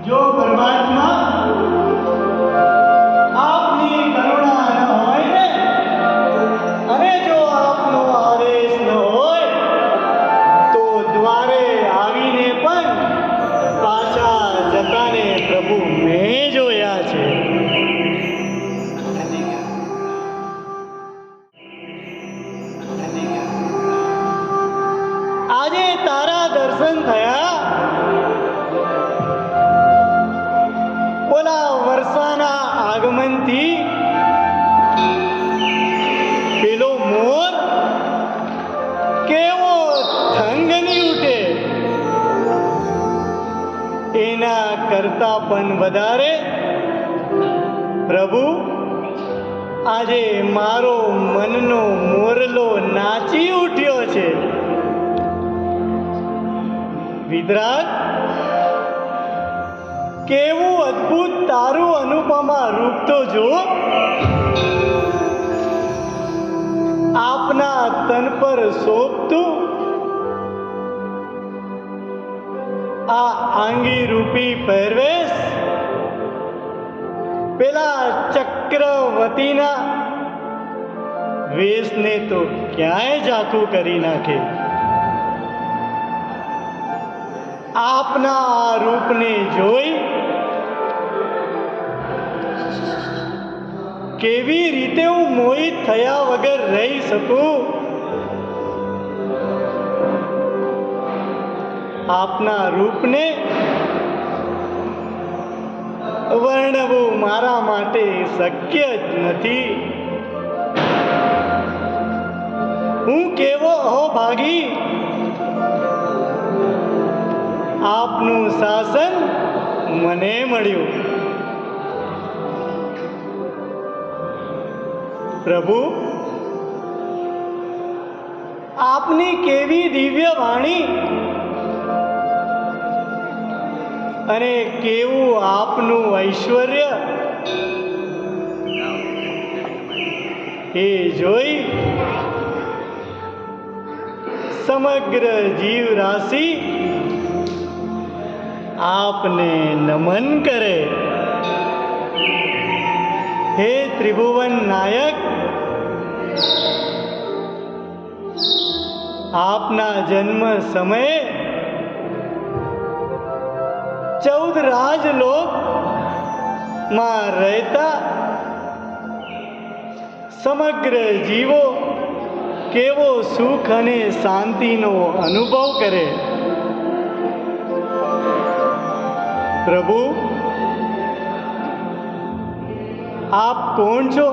જો પરમાત્મા આપની કરુણા ન હોય ને, અને જો આપનો આદેશ ન હોય તો દ્વારે આવીને પણ પાછા જતાને પ્રભુ મેં જોયા છે. આજે તારા દર્શન થયા, ઓલા વર્ષાના આગમનથી પેલો મોર કેવો થંગની ઉઠે, એના કરતા પણ વધારે પ્રભુ આજે મારો મનનો મોરલો નાચી ઉઠ્યો છે. વિતરાગ, કેવું અદ્ભુત તારું અનુપમા રૂપ તો જો. આપના તન પર શોભતું આ આંગી રૂપી પહેરવેશ પેલા ચક્રવતીના વેશને તો ક્યાંય ઝાંખું કરી નાખે. આપના આ રૂપને જોઈ કેવી રીતે હું મોહિત થયા વગર રહી શકું? આપના રૂપને વર્ણવું મારા માટે શક્ય જ નથી. હું કેવો અહોભાગી! આપનું શાસન મને મળ્યું. પ્રભુ, આપની કેવી દિવ્ય વાણી અને કેવું આપનું ઐશ્વર્ય, એ જોઈ સમગ્ર જીવ રાશિ આપને નમન કરે. હે ત્રિભુવન નાયક, આપના જન્મ સમયે 14 રાજલોકમાં રહેતા સમગ્ર જીવો કેવો સુખ અને શાંતિનો અનુભવ કરે. પ્રભુ, આપ કોણ છો?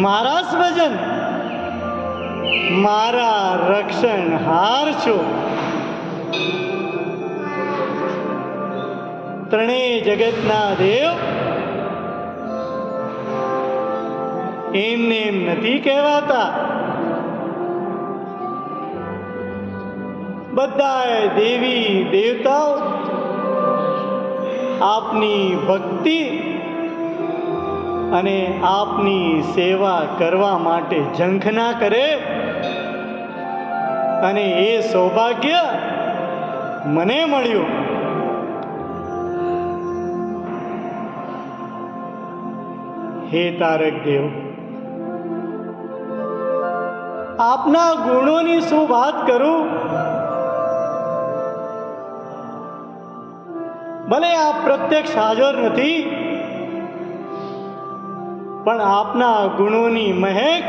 મારા સ્વજન, મારા રક્ષણહાર છો. ત્રણેય જગતના દેવ એમને એમ નથી કહેવાતા. બધાય દેવી દેવતાઓ આપની ભક્તિ અને આપની સેવા કરવા માટે ઝંખના કરે, અને એ સૌભાગ્ય મને મળ્યું. હે તારક દેવ, આપના ગુણોની શું વાત કરું? ભલે આપ પ્રત્યક્ષ હાજર નથી, પણ આપના ગુણોની મહેક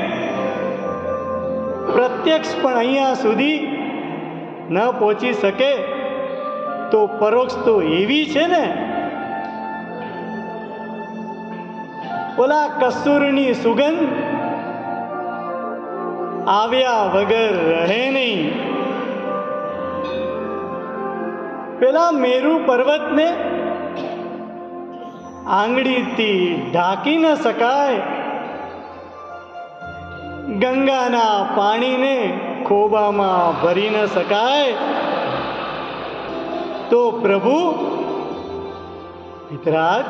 પ્રત્યક્ષ પણ અહીંયા સુધી ન પહોંચી શકે તો પરોક્ષ તો એવી છે ને. ઓલા કસ્તુરની સુગંધ આવ્યા વગર રહે નહીં. પેલા મેરુ પર્વતને આંગળીથી ઢાંકી ન શકાય, ગંગાના પાણીને ખોબામાં ભરી ન શકાય, તો પ્રભુ વિતરાગ,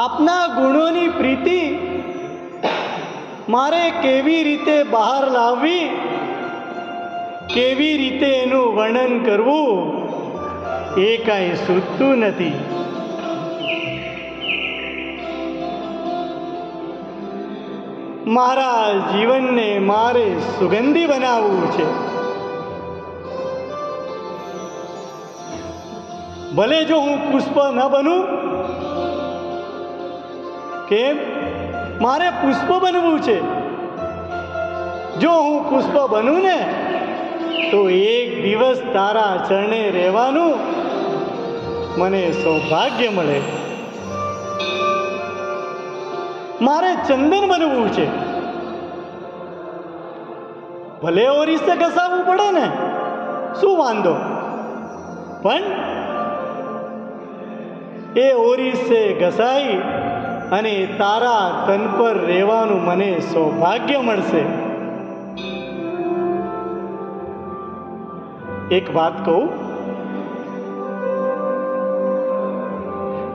આપના ગુણોની પ્રીતિ મારે કેવી રીતે બહાર લાવવી, કેવી રીતે એનું વર્ણન કરવું? એ કાંઈ સૂઝતું નથી. મારા જીવનને મારે સુગંધી બનાવવું છે. ભલે જો હું પુષ્પ ન બનું, કેમ? મારે પુષ્પ બનવું છે. જો હું પુષ્પ બનું ને તો એક દિવસ તારા ચરણે રહેવાનું મને સૌભાગ્ય મળે. મારે ચંદન બનવું છે. ભલે ઓરિસે ઘસાવવું પડે ને, શું વાંધો, પણ એ ઓરિસે ઘસાઈ અને તારા તન પર રહેવાનું મને સૌભાગ્ય મળશે. એક વાત કહું,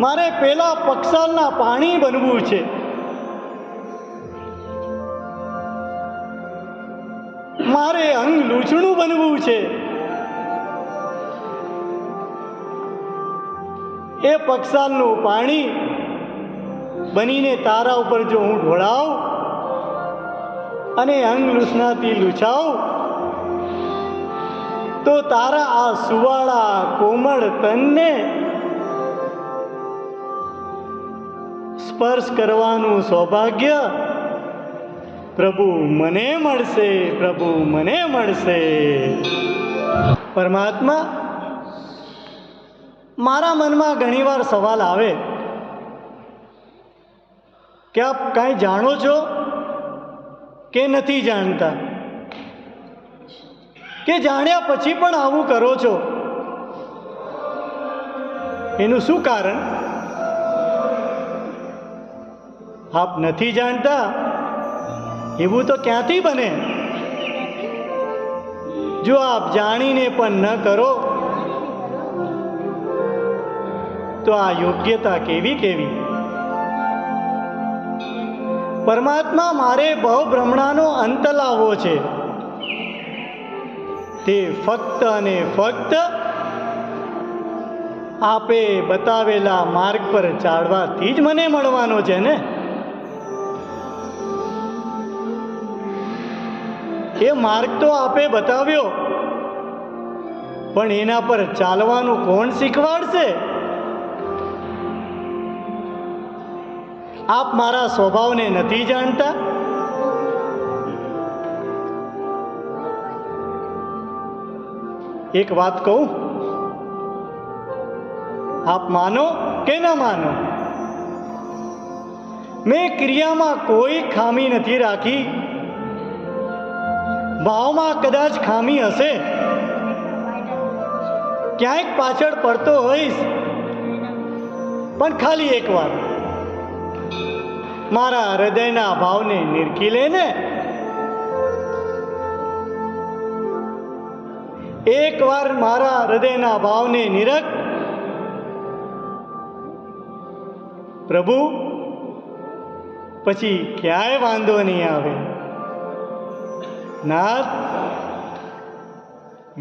મારે પેલા પક્ષાલના પાણી બનવું છે. મારે અંગ લૂછણું બનવું છે. એ પક્ષાલનું પાણી બનીને તારા ઉપર જો હું ઢોળાવ અને અંગ લૂછનાથી લૂછાવ તો તારા આ સુવાળા કોમળ તનને સ્પર્શ કરવાનું સૌભાગ્ય પ્રભુ મને મળશે. પ્રભુ મને મળશે. પરમાત્મા, મારા મનમાં ઘણીવાર સવાલ આવે કે આપ કાંઈ જાણો છો કે નથી જાણતા, કે જાણ્યા પછી પણ આવું કરો છો. એનું શું કારણ? આપ નથી જાણતા એવું તો ક્યાંથી બને? જો આપ જાણીને પણ ન કરો તો આ યોગ્યતા કેવી કેવી? પરમાત્મા, મારે બહુબ્રહ્મણાનો અંત લાવવો છે. તે ફક્ત અને ફક્ત આપે બતાવેલા માર્ગ પર ચાલવાથી જ મને મળવાનો છે ને. એ માર્ગ તો આપે બતાવ્યો, પણ એના પર ચાલવાનું કોણ શીખવાડશે? આપ મારા સ્વભાવને નથી જાણતા? એક વાત કહું, આપ માનો કે ન માનો, મેં ક્રિયામાં કોઈ ખામી નથી રાખી. ભાવમાં કદાચ ખામી હશે, ક્યાંક પાછળ પડતો હોઈશ, પણ ખાલી એક વાર મારા હૃદયના ભાવને નિરખી લે ને. એક વાર મારા હૃદયના ભાવને નિરખ પ્રભુ, પછી ક્યાંય વાંધો નહીં આવે. નાથ,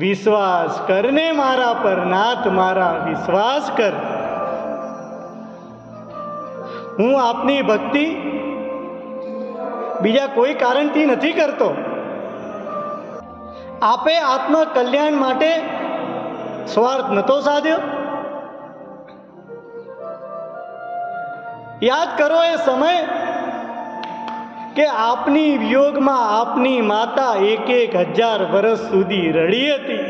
વિશ્વાસ કરને મારા પર. નાથ, મારા વિશ્વાસ કર. હું આપની ભક્તિ બીજા કોઈ કારણથી નથી કરતો. આપે આત્મ કલ્યાણ માટે સ્વાર્થ નતો સાધ્યો. યાદ કરો એ સમય કે આપની વિયોગમાં આપની માતા 1,000 વર્ષ સુધી રડી હતી.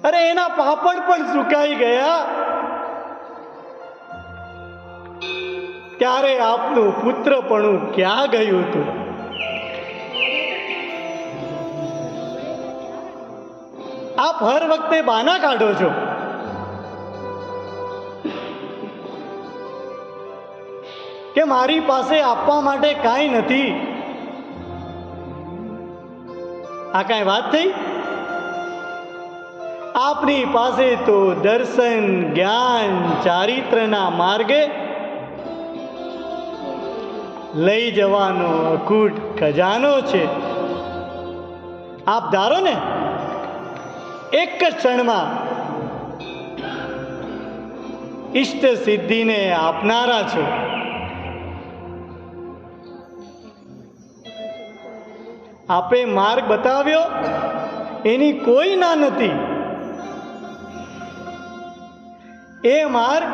અરે એના પાપડ પણ સુકાઈ ગયા. ત્યારે આપનું પુત્રપણું ક્યાં ગયું હતું? આપ હર વખતે બહાના કાઢો છો. કે મારી પાસે આપવા માટે કાંઈ નથી. આ કાંઈ વાત થઈ? આપની પાસે તો દર્શન, જ્ઞાન, ચારિત્રના માર્ગે લઈ જવાનો અખૂટ ખજાનો છે. આપ ધારો ને એક જ ક્ષણમાં ઈષ્ટ સિદ્ધિને આપનારા છો. આપે માર્ગ બતાવ્યો એની કોઈ ના નથી. એ માર્ગ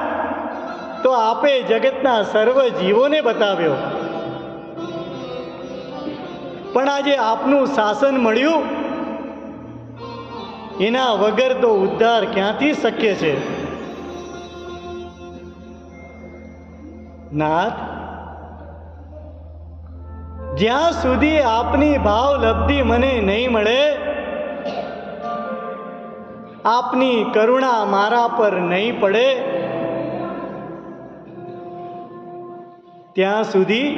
તો આપે જગતના સર્વ જીવોને બતાવ્યો. પણ આજે આપનું શાસન મળ્યું, એના વગર તો ઉદ્ધાર ક્યાંથી શક્ય છે? નાથ, જ્યાં સુધી આપની ભાવ લબ્ધિ મને નહીં મળે, આપની કરુણા મારા પર નહીં પડે, ત્યાં સુધી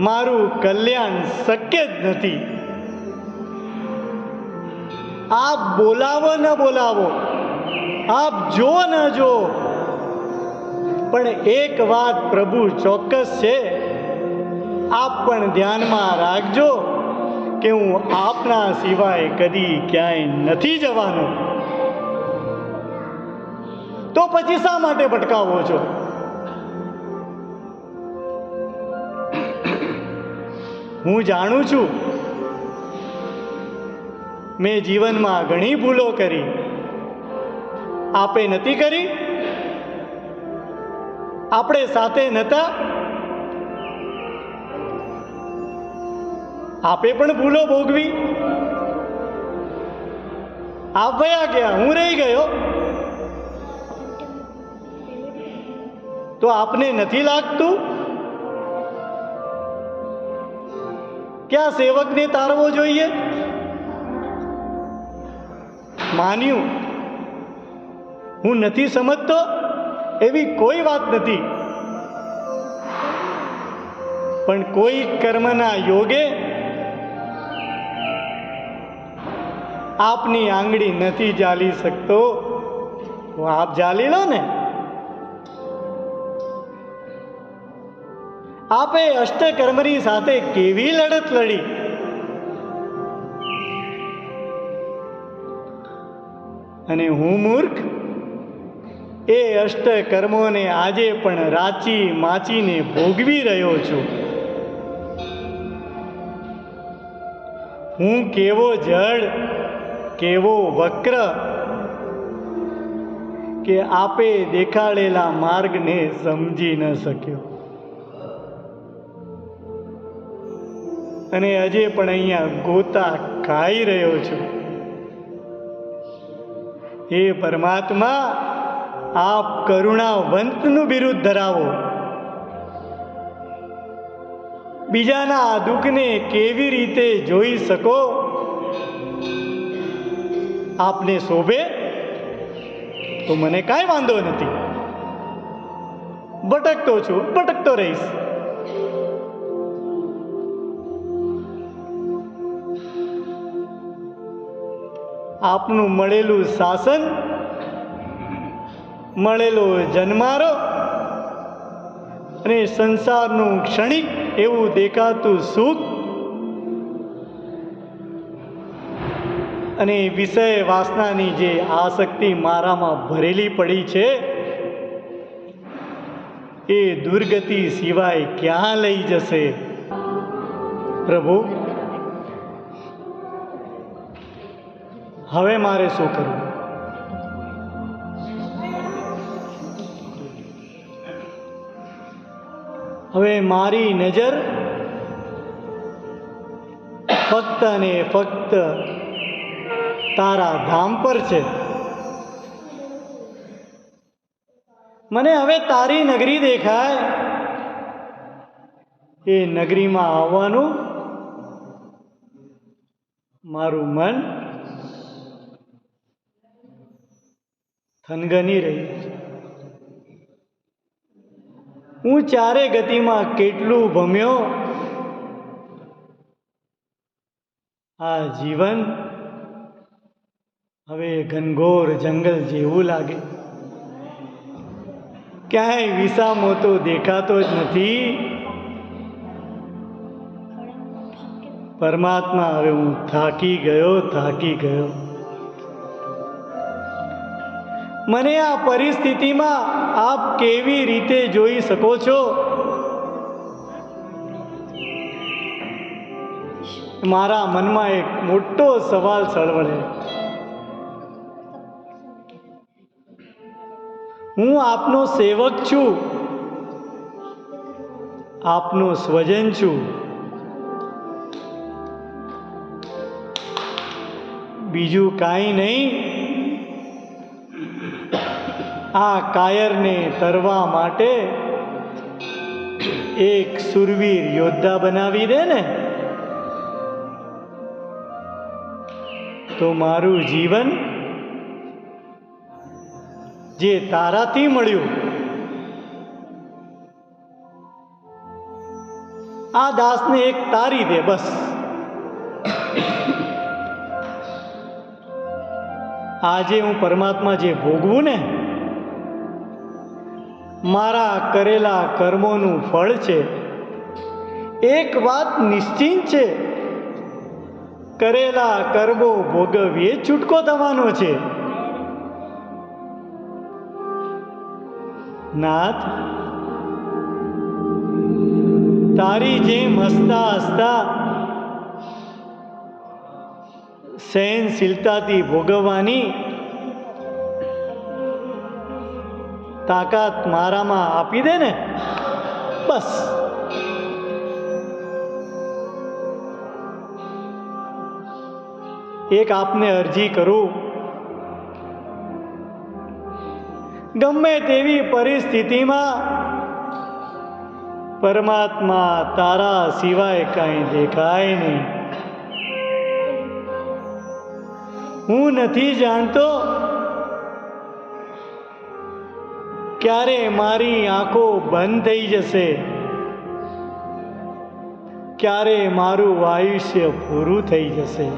મારું કલ્યાણ શક્ય જ નથી. આપ બોલાવો ન બોલાવો, આપ જો ન જો, પણ એક વાત પ્રભુ ચોક્કસ છે, આપ પણ ધ્યાનમાં રાખજો કે હું આપના સિવાય કદી ક્યાંય નથી જવાનો. તો પછી શા માટે ભટકાવો છો? હું જાણું છું, મેં જીવનમાં ઘણી ભૂલો કરી. આપે નથી કરી? આપણે સાથે નહોતા? આપે પણ ભૂલો ભોગવી. આપ વયા ગયા, હું રહી ગયો. તો આપને નથી લાગતું કે આ સેવકને તારવો જોઈએ? માન્યું, હું નથી સમજતો એવી કોઈ વાત નથી, પણ કોઈ કર્મના યોગે આપની આંગળી નથી ચાલી શકતો, તો આપ ચાલી લો ને. આપે અષ્ટકર્મની સાથે કેવી લડત લડી, અને હું મૂર્ખ એ અષ્ટકર્મોને આજે પણ રાચી માચીને ભોગવી રહ્યો છું. હું કેવો જડ, કેવો વક્ર કે આપે દેખાડેલા માર્ગને સમજી ન શક્યો, અને હજે પણ અહીંયા ગોતા ખાઈ રહ્યો છું. હે પરમાત્મા, આપ કરુણાવંતનું બિરુદ ધરાવો. બીજાના દુઃખને કેવી રીતે જોઈ શકો? આપને શોભે તો મને કાંઈ વાંધો નથી. ભટકતો છું, ભટકતો રહીશ. આપનું મળેલું શાસન, મળેલો જન્મારો અને સંસારનું ક્ષણિક એવું દેખાતું સુખ અને વિષય વાસનાની જે આસક્તિ મારામાં ભરેલી પડી છે, એ દુર્ગતિ સિવાય ક્યાં લઈ જશે? પ્રભુ, હવે મારે શું કરવું? હવે મારી નજર ફક્ત અને ફક્ત તારા ધામ પર છે. મને હવે તારી નગરી દેખાય. એ નગરીમાં આવવાનું મારું મન થનગની રહ્યું છે. હું ચારે ગતિમાં કેટલું ભમ્યો. આ જીવન હવે ઘનઘોર જંગલ જેવું લાગે. ક્યાંય વિસામો તો દેખાતો જ નથી. પરમાત્મા, હવે હું થાકી ગયો. મને આ પરિસ્થિતિમાં આપ કેવી રીતે જોઈ શકો છો? મારા મનમાં એક મોટો સવાલ સળવળે. હું આપનો સેવક છું, આપનો સ્વજન છું. બીજું કાંઈ નહીં. આ કાયરને તરવા માટે એક સુરવીર યોદ્ધા બનાવી દે ને, તો મારું જીવન જે તારાથી મળ્યું, આ દાસને એક તારી દે બસ. આજે હું પરમાત્મા જે ભોગવું ને, મારા કરેલા કર્મોનું ફળ છે. એક વાત નિશ્ચિત છે, કરેલા કર્મો ભોગવીએ છૂટકો થવાનો છે. નાથ, તારી જેમ હસતા હસતા સહનશીલતાથી ભોગવવાની તાકાત મારામાં આપી દે ને બસ. એક આપને અરજી કરું, ગમે તેવી પરિસ્થિતિમાં પરમાત્મા તારા સિવાય કાંઈ દેખાય નહીં. હું નથી જાણતો ક્યારે મારી આંખો બંધ થઈ જશે, ક્યારે મારું આયુષ્ય પૂરું થઈ જશે.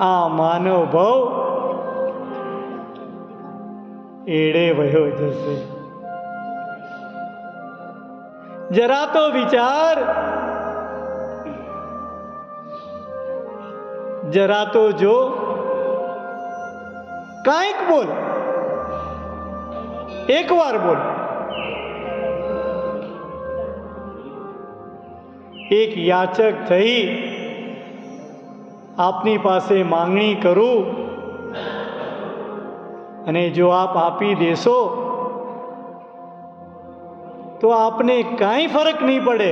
આ માનવ ભાવ એડે વયો જશે. જરા તો વિચાર, જરા તો જો, કાંઈક બોલ, એક વાર બોલ. એક યાચક થઈ આપની પાસે માંગણી કરું, અને જો આપ આપી દેશો તો આપને કાંઈ ફરક નહીં પડે,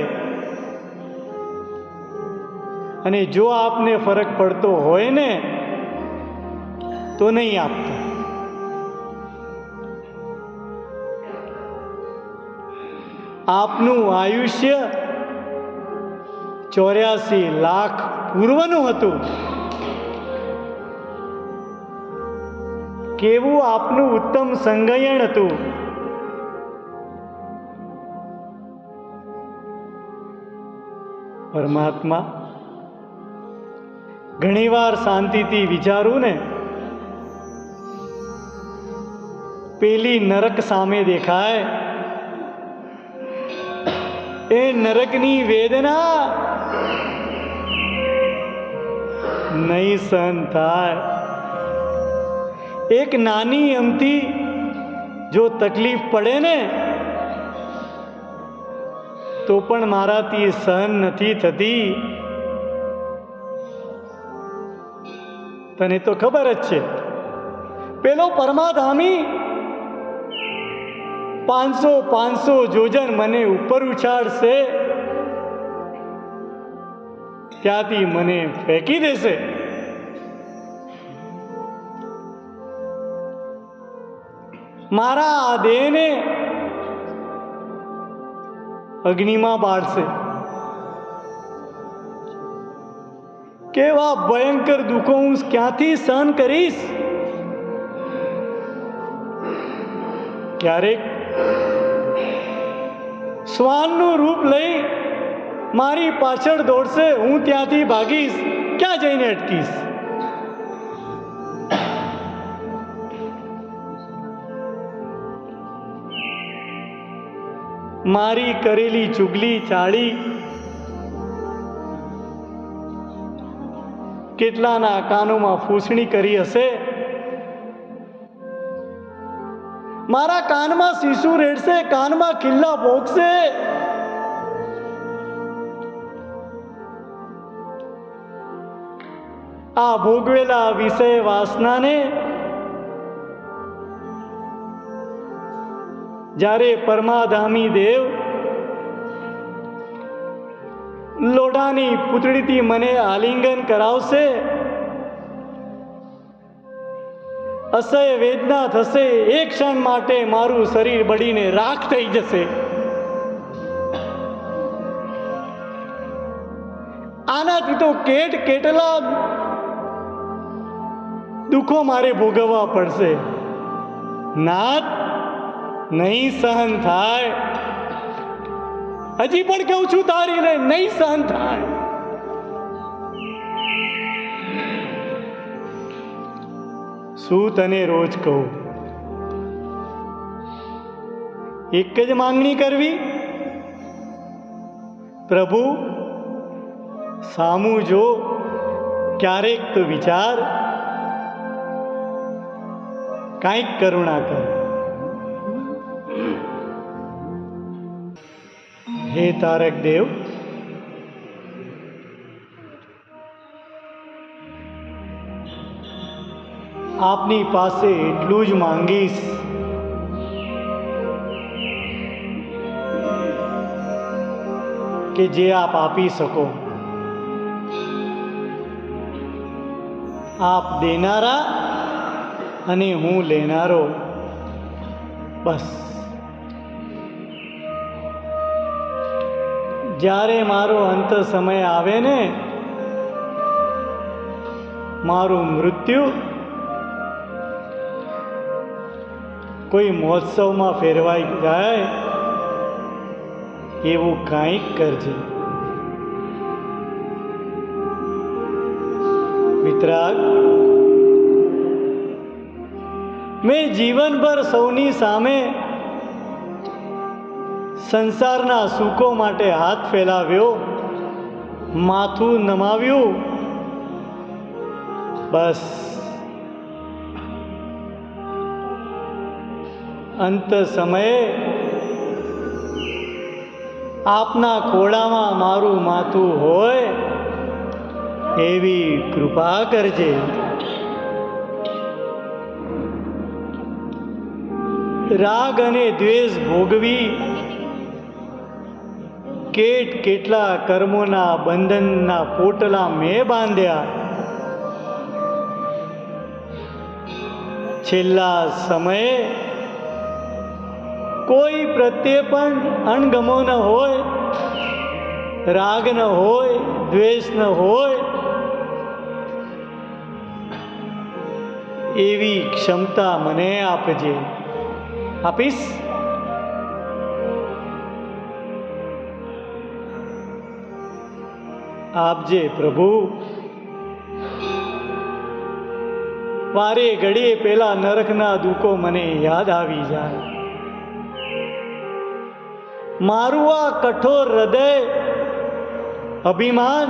અને જો આપને ફરક પડતો હોય ને તો નહીં આપતા. આપનું આયુષ્ય 84 લાખ પૂર્વનું હતું. કેવું આપનું ઉત્તમ સંગયણ હતું. પરમાત્મા, ઘણીવાર શાંતિથી વિચારું ને, પેલી નરક સામે દેખાય. એ નરકની વેદના નહીં સહન થાય. એક નાની અમથી જો તકલીફ પડે ને તો પણ મારાથી સહન નથી થતી. તને તો ખબર જ છે, પેલો પરમાધામી 500 જોજન મને ઉપર ઉછાળશે, ત્યાંથી મને ફેંકી દેશે. મારા આ દેહને અગ્નિમાં બાળશે. કેવા ભયંકર દુઃખો હું ક્યાંથી સહન કરીશ? ક્યારેક શ્વાનનું રૂપ લઈ મારી પાછળ દોડશે, હું ત્યાંથી ભાગીશ, ક્યાં જઈને અટકીશ? મારી કરેલી ચુગલી ચાળી કેટલાના કાનોમાં ફૂસણી કરી હશે. મારા કાનમાં શીશુ રેડશે, કાનમાં ખિલ્લા ભોગશે. આ ભોગવેલા વિષય વાસનાને જ્યારે પરમાધામી દેવ લોઢાની પૂતળીથી મને આલિંગન કરાવશે, અસહ્ય વેદના થશે, એક ક્ષણ માટે મારું શરીર બળીને રાખ થઈ જશે. આનાથી તો કેટલા દુઃખો મારે ભોગવવા પડશે. નાથ, નહીં સહન થાય. હજી પણ કહું છું તારીને, નહીં સહન થાય. શું તને રોજ કહું, એક જ માંગણી કરવી? પ્રભુ સામું જો, ક્યારેક તો વિચાર, કાંઈક કરુણા કર. હે તારક દેવ, આપની પાસે એટલું જ માંગીશ કે જે આપ આપી શકો. આપ દેનારા અને હું લેનારો, બસ. જ્યારે મારો અંત સમય આવે ને, મારું મૃત્યુ કોઈ મહોત્સવમાં ફેરવાઈ જાય એવું કાંઈક કરજે. વિતરાગ, મેં જીવનભર સૌની સામે સંસારના સુખો માટે હાથ ફેલાવ્યો, માથું નમાવ્યું, બસ. અંત સમયે આપના ખોળામાં મારું માથું હોય એવી કૃપા કરજે. રાગ અને દ્વેષ ભોગવી કેટલા કર્મોના બંધનના પોટલા મેં બાંધ્યા. છેલ્લા સમયે કોઈ પ્રત્યે પણ અણગમો ન હોય, રાગ ન હોય, દ્વેષ ન હોય, એવી ક્ષમતા મને આપજે. આપીશ? આપજે પ્રભુ. વારે ઘડીએ પેલા નરકના દુઃખો મને યાદ આવી જાય. મારું આ કઠોર હૃદય અભિમાન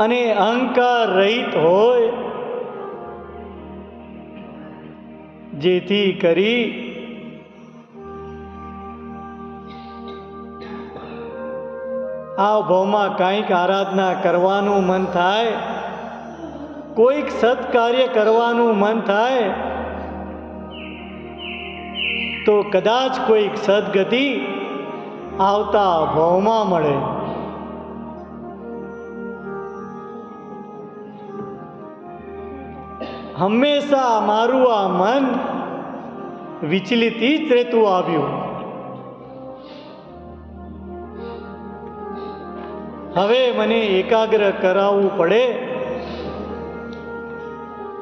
અને અહંકાર રહિત હોય, જેથી કરી આ ભાવમાં કાંઈક આરાધના કરવાનું મન થાય, કોઈક સત્કાર્ય કરવાનું મન થાય, તો કદાચ કોઈક સદગતિ આવતા ભાવમાં મળે. હંમેશા મારું આ મન વિચલિત જ રહેતું આવ્યું. હવે મને એકાગ્ર કરાવવું પડે.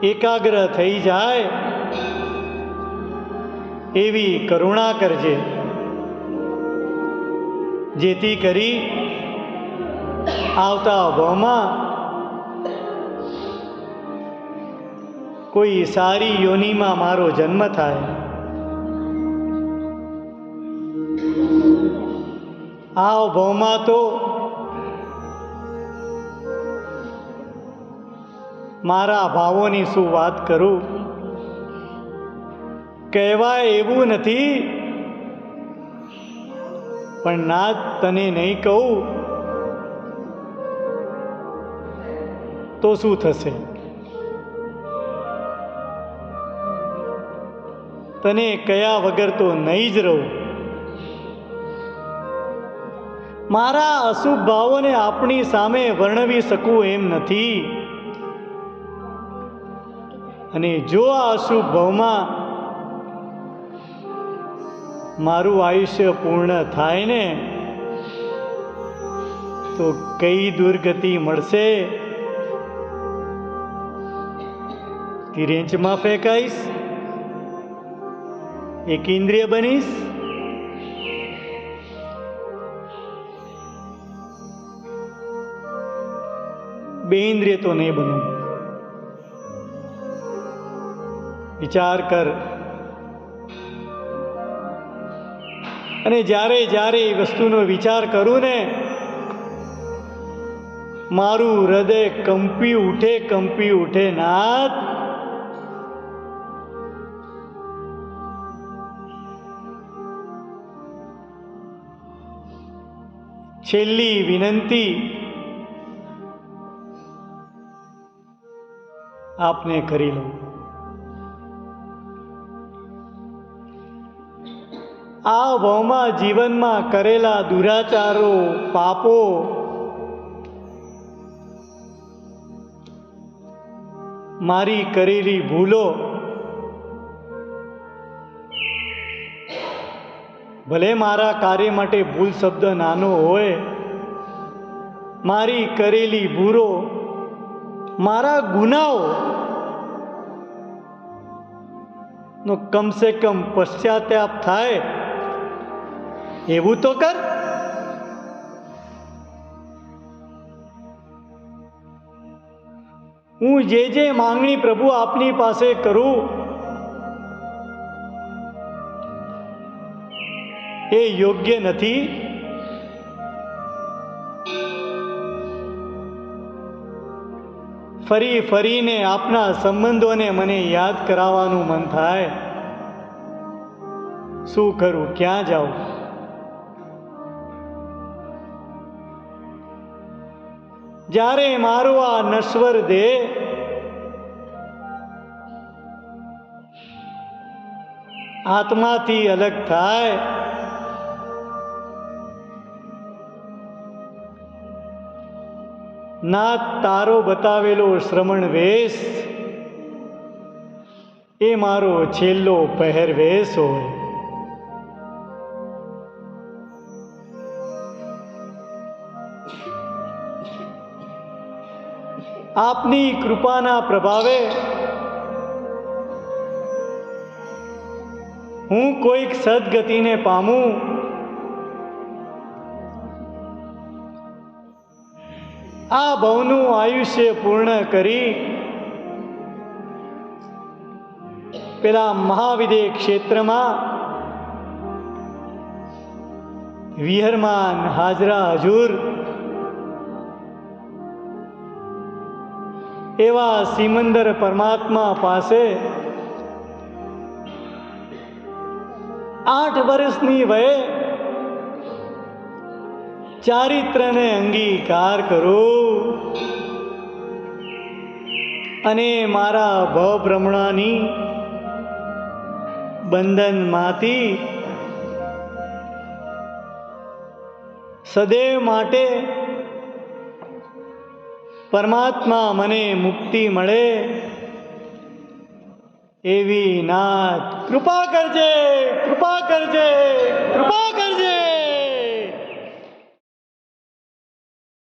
એકાગ્ર થઈ જાય એવી કરુણા કરજે, જેથી કરી આવતા ભાવમાં કોઈ સારી યોનિમાં મારો જન્મ થાય. આ ભાવમાં તો મારા ભાવોની શું વાત કરું. કહેવાય એવું નથી, પણ નાથ તને નહીં કહું તો શું થશે? તને કયા વગર તો નહીં જ રહું. મારા અશુભ ભાવોને આપણી સામે વર્ણવી શકું એમ નથી, અને જો આ અશુભ ભાવમાં મારું આયુષ્ય પૂર્ણ થાય ને તો કઈ દુર્ગતિ મળશે? તિરેંચમાં ફેંકાઈશ, એક ઇન્દ્રિય બનીશ, બે ઇન્દ્રિય તો નહીં બનું. વિચાર કર. અને જ્યારે જ્યારે એ વસ્તુનો વિચાર કરું ને મારું હૃદય કંપી ઉઠે નાથ. છેલ્લી વિનંતી આપને કરી લઉં. આ ભાવમાં જીવનમાં કરેલા દુરાચારો, પાપો, મારી કરેલી ભૂલો, ભલે મારા કાર્ય માટે ભૂલ શબ્દ નાનો હોય, મારી કરેલી ભૂલો, મારા ગુનાઓ નો કમસે કમ પશ્ચાતાપ થાય એવું તો કર. હું જે માંગણી પ્રભુ આપની પાસે કરું એ યોગ્ય નથી? ફરી ફરીને આપના સંબંધોને મને યાદ કરાવવાનું મન થાય. શું કરું, ક્યાં જાઉં? જ્યારે મારો આ નશ્વર દેહ આત્માથી અલગ થાય, નાથ તારો બતાવેલો શ્રમણ વેશ એ મારો છેલ્લો પહેરવેશ હોય. આપની કૃપાના પ્રભાવે હું કોઈક સદગતિને પામું, આ ભવનું આયુષ્ય પૂર્ણ કરી પેલા મહાવિદેહ ક્ષેત્રમાં વિહરમાન હાજરા હજુર એવા સિમંદર પરમાત્મા પાસે 8 વર્ષની વયે ચારિત્રને અંગીકાર કરું અને મારા ભવભ્રમણાની બંધનમાંથી સદૈવ માટે પરમાત્મા મને મુક્તિ મળે એવી નાથ કૃપા કરજે, કૃપા કરજે, કૃપા કરજે.